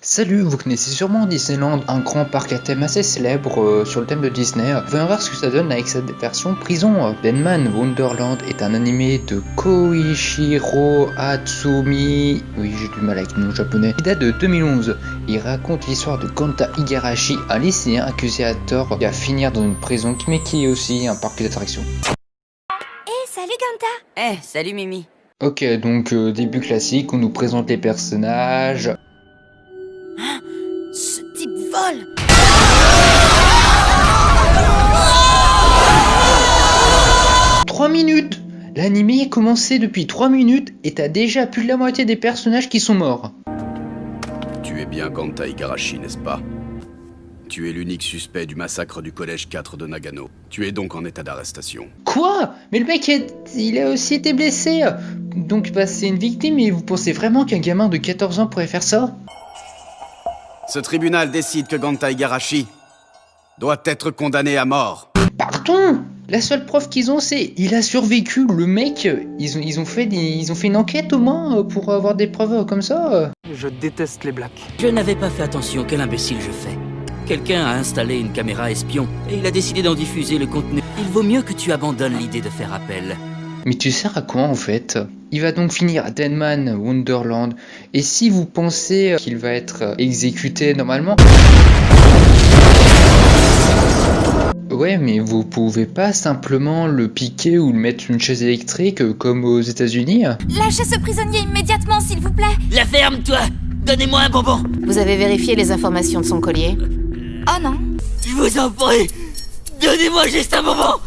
Salut, vous connaissez sûrement Disneyland, un grand parc à thème assez célèbre sur le thème de Disney. Voyons voir ce que ça donne avec cette version prison. Denman Wonderland est un animé de Koichiro Hatsumi, oui j'ai du mal avec le nom japonais, qui date de 2011. Il raconte l'histoire de Ganta Igarashi, un lycéen accusé à tort à finir dans une prison, mais qui est aussi un parc d'attractions. Salut Ganta. Salut Mimi. Ok, donc début classique, on nous présente les personnages. Ce type vole. 3 minutes. L'anime est commencé depuis 3 minutes et t'as déjà plus de la moitié des personnages qui sont morts. Tu es bien Ganta Igarashi, n'est-ce pas? Tu es l'unique suspect du massacre du collège 4 de Nagano. Tu es donc en état d'arrestation. Quoi? Mais le mec, il a aussi été blessé. Donc bah, c'est une victime et vous pensez vraiment qu'un gamin de 14 ans pourrait faire ça? Ce tribunal décide que Ganta Igarashi doit être condamné à mort. Pardon? La seule preuve qu'ils ont, c'est il a survécu. Le mec, ils ont fait une enquête au moins pour avoir des preuves comme ça. Je déteste les blacks. Je n'avais pas fait attention, quel imbécile je fais. Quelqu'un a installé une caméra espion et il a décidé d'en diffuser le contenu. Il vaut mieux que tu abandonnes l'idée de faire appel. Mais tu sers à quoi en fait? Il va donc finir à Denman Wonderland. Et si vous pensez qu'il va être exécuté normalement... Ouais, mais vous pouvez pas simplement le piquer ou le mettre une chaise électrique comme aux États-Unis? Lâchez ce prisonnier immédiatement, s'il vous plaît. La ferme, toi! Donnez-moi un bonbon! Vous avez vérifié les informations de son collier? Oh non. Je vous en prie! Donnez-moi juste un bonbon!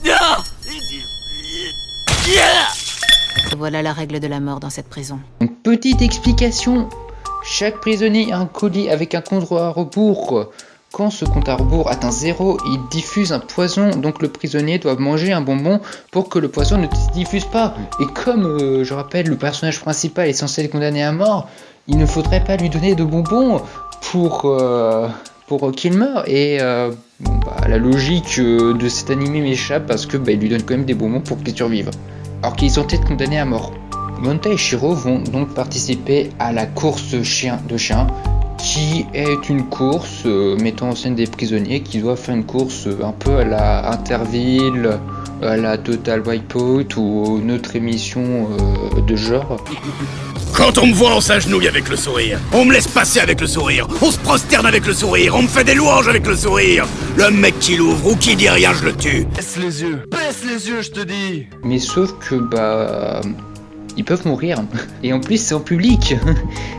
Non! Voilà la règle de la mort dans cette prison. Donc, petite explication. Chaque prisonnier a un colis avec un compte à rebours. Quand ce compte à rebours atteint 0, il diffuse un poison, donc le prisonnier doit manger un bonbon pour que le poison ne se diffuse pas. Et comme, je rappelle, le personnage principal est censé être condamné à mort, il ne faudrait pas lui donner de bonbons pour qu'il meure. Et la logique de cet animé m'échappe parce que il lui donne quand même des bonbons pour qu'il survive. Alors qu'ils ont été condamnés à mort. Gonta et Shiro vont donc participer à la course de chiens, qui est une course mettant en scène des prisonniers qui doivent faire une course un peu à la Interville, à la Total Wipeout ou une autre émission de genre. Quand on me voit, on s'agenouille avec le sourire. On me laisse passer avec le sourire. On se prosterne avec le sourire. On me fait des louanges avec le sourire. Le mec qui l'ouvre ou qui dit rien, je le tue. Baisse les yeux, je te dis. Mais sauf que ils peuvent mourir. Et en plus c'est en public.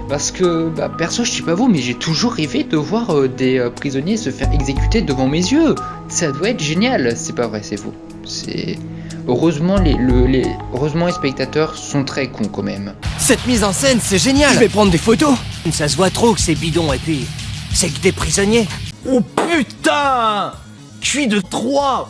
Parce que perso je sais pas vous mais j'ai toujours rêvé de voir des prisonniers se faire exécuter devant mes yeux. Ça doit être génial. C'est pas vrai, c'est faux. Heureusement heureusement les spectateurs sont très cons quand même. Cette mise en scène, c'est génial. Je vais prendre des photos. Ça se voit trop que c'est bidon et puis c'est que des prisonniers. Oh putain! Cuit de 3.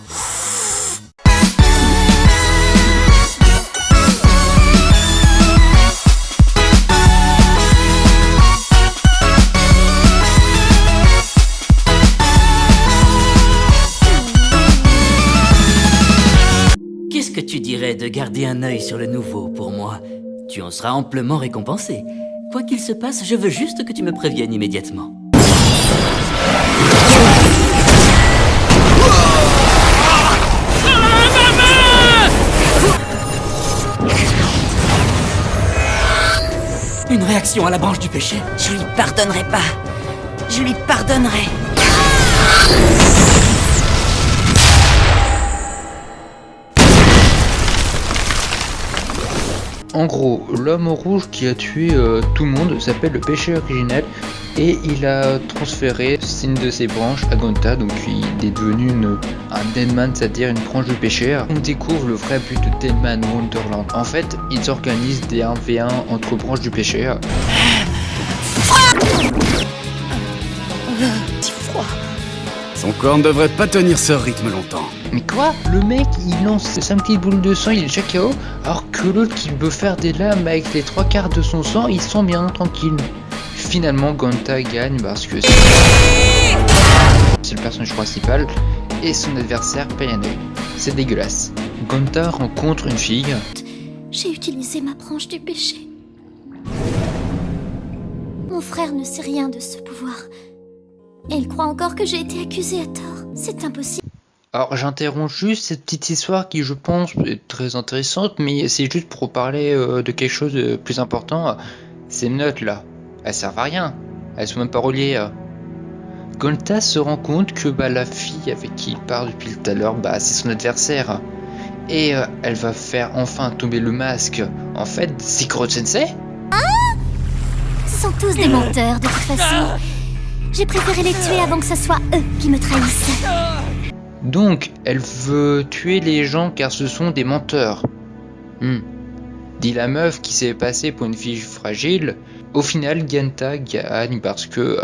Qu'est-ce que tu dirais de garder un œil sur le nouveau pour moi? Tu en seras amplement récompensé. Quoi qu'il se passe, je veux juste que tu me préviennes immédiatement. Une réaction à la branche du péché. Je lui pardonnerai pas. Je lui pardonnerai. En gros, l'homme rouge qui a tué tout le monde s'appelle le péché originel et il a transféré une de ses branches à Gonta, donc il est devenu un Denman, c'est-à-dire une branche du péché. On découvre le vrai but de Denman Wonderland. En fait, ils organisent des 1v1 entre branches du péché. Petit froid. Son corps ne devrait pas tenir ce rythme longtemps. Mais quoi? Le mec il lance 5 petites boules de sang, il est déjà KO, alors que l'autre qui veut faire des lames avec les 3/4 de son sang, il sent bien tranquille. Finalement Gonta gagne parce que c'est le personnage principal et son adversaire paye un œil. C'est dégueulasse. Gonta rencontre une fille. J'ai utilisé ma branche du péché. Mon frère ne sait rien de ce pouvoir. Et il croit encore que j'ai été accusée à tort. C'est impossible. Alors j'interromps juste cette petite histoire qui je pense est très intéressante, mais c'est juste pour parler de quelque chose de plus important. Ces notes là, elles servent à rien, elles sont même pas reliées. Gonta se rend compte que la fille avec qui il part depuis tout à l'heure, c'est son adversaire. Et elle va faire enfin tomber le masque. En fait, c'est Kuro-sensei. Ce sont tous des menteurs de toute façon. J'ai préféré les tuer avant que ce soit eux qui me trahissent. Donc, elle veut tuer les gens car ce sont des menteurs. Dit la meuf qui s'est passée pour une fille fragile. Au final, Gonta gagne parce que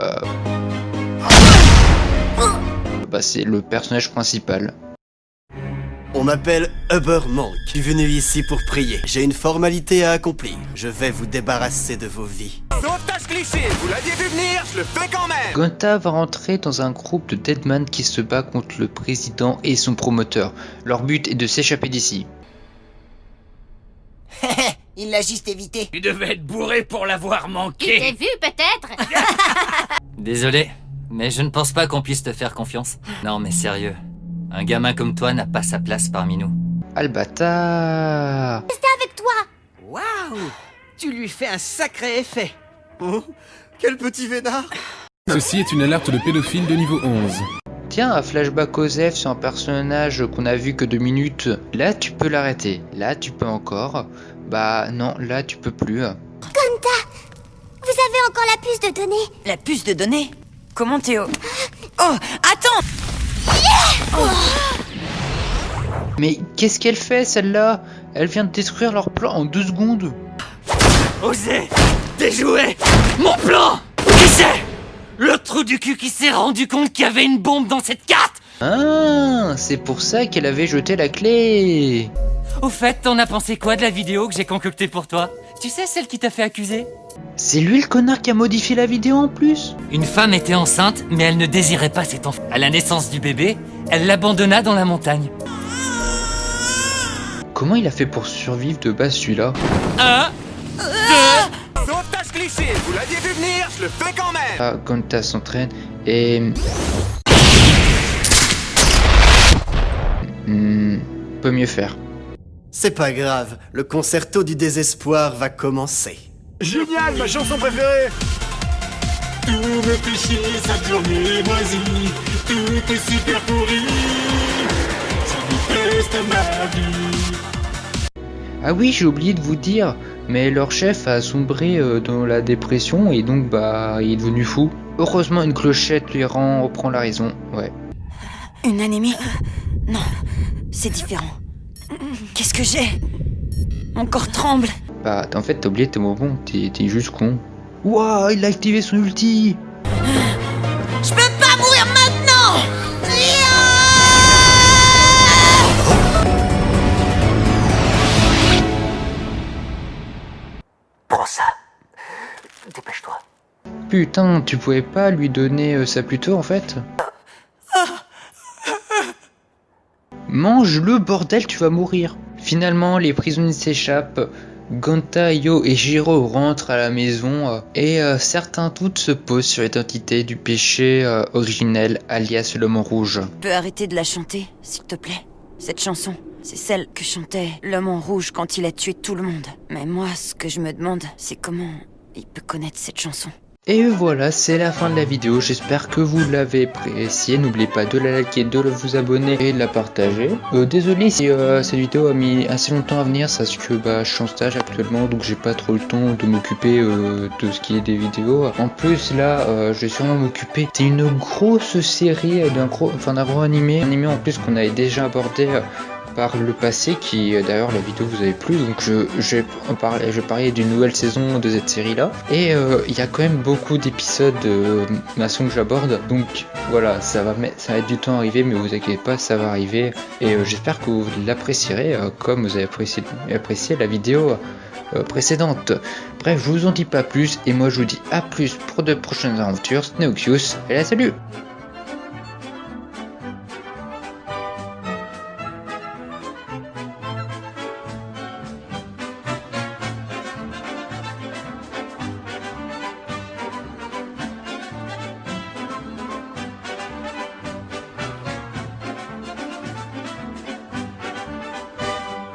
c'est le personnage principal. On m'appelle Ubermonk. Je suis venu ici pour prier. J'ai une formalité à accomplir. Je vais vous débarrasser de vos vies. Sauvetage cliché, vous l'aviez vu venir, je le fais quand même. Gonta va rentrer dans un groupe de deadman qui se bat contre le président et son promoteur. Leur but est de s'échapper d'ici. Il l'a juste évité. Tu devais être bourré pour l'avoir Il manqué. t'est vu peut-être? Désolé, mais je ne pense pas qu'on puisse te faire confiance. Non mais sérieux, un gamin comme toi n'a pas sa place parmi nous. Albata. Restez avec toi. Waouh! Tu lui fais un sacré effet. Oh, quel petit vénard. Ceci est une alerte de pédophile de niveau 11. Tiens, un flashback Osef sur un personnage qu'on a vu que 2 minutes. Là, tu peux l'arrêter. Là, tu peux encore. Non, là, tu peux plus. Gonta, vous avez encore la puce de données? La puce de données? Comment Théo? Oh, attends! Mais qu'est-ce qu'elle fait, celle-là? Elle vient de détruire leur plan en 2 secondes. Osez déjouer mon plan. Qui c'est? Le trou du cul qui s'est rendu compte qu'il y avait une bombe dans cette carte. Ah, c'est pour ça qu'elle avait jeté la clé. Au fait, t'en as pensé quoi de la vidéo que j'ai concoctée pour toi? Tu sais, celle qui t'a fait accuser? C'est lui le connard qui a modifié la vidéo en plus. Une femme était enceinte, mais elle ne désirait pas cet enfant. À la naissance du bébé, elle l'abandonna dans la montagne. Comment il a fait pour survivre de base celui-là? 1, 2... Sauvetage cliché, vous l'aviez vu venir, je le fais quand même. Gonta s'entraîne et... peut mieux faire. C'est pas grave, le concerto du désespoir va commencer. Génial, ma chanson préférée. Tous mes péchés, cette journée moisie, tout est super pourri. Ça déteste ma vie. Ah oui, j'ai oublié de vous dire, mais leur chef a sombré dans la dépression et donc il est devenu fou. Heureusement, une clochette lui reprend la raison, ouais. Une anémie? Non, c'est différent. Qu'est-ce que j'ai? Mon corps tremble. En fait, t'as oublié tes moments, t'es juste con. Wouah, il a activé son ulti. Je peux pas mourir maintenant! Prends ça. Dépêche-toi. Putain, tu pouvais pas lui donner ça plus tôt en fait? Mange-le bordel, tu vas mourir. Finalement, les prisonniers s'échappent. Gonta, Yo et Jiro rentrent à la maison et certains doutes se posent sur l'identité du péché originel alias l'homme en rouge. Tu peux arrêter de la chanter, s'il te plaît? Cette chanson, c'est celle que chantait l'homme en rouge quand il a tué tout le monde. Mais moi, ce que je me demande, c'est comment il peut connaître cette chanson. Et voilà, c'est la fin de la vidéo, j'espère que vous l'avez apprécié, n'oubliez pas de la liker, de vous abonner et de la partager. Désolé si cette vidéo a mis assez longtemps à venir, parce que je suis en stage actuellement, donc j'ai pas trop le temps de m'occuper de ce qui est des vidéos. En plus là, je vais sûrement m'occuper d'une grosse série, d'un gros animé en plus qu'on avait déjà abordé par le passé, qui d'ailleurs la vidéo vous avez plu, donc je parlais d'une nouvelle saison de cette série là, et il y a quand même beaucoup d'épisodes de façon que j'aborde, donc voilà, ça va mettre du temps à arriver, mais vous inquiétez pas, ça va arriver, et j'espère que vous l'apprécierez comme vous avez apprécié la vidéo précédente. Bref, je vous en dis pas plus, et moi je vous dis à plus pour de prochaines aventures. C'était Neoxius, et là salut.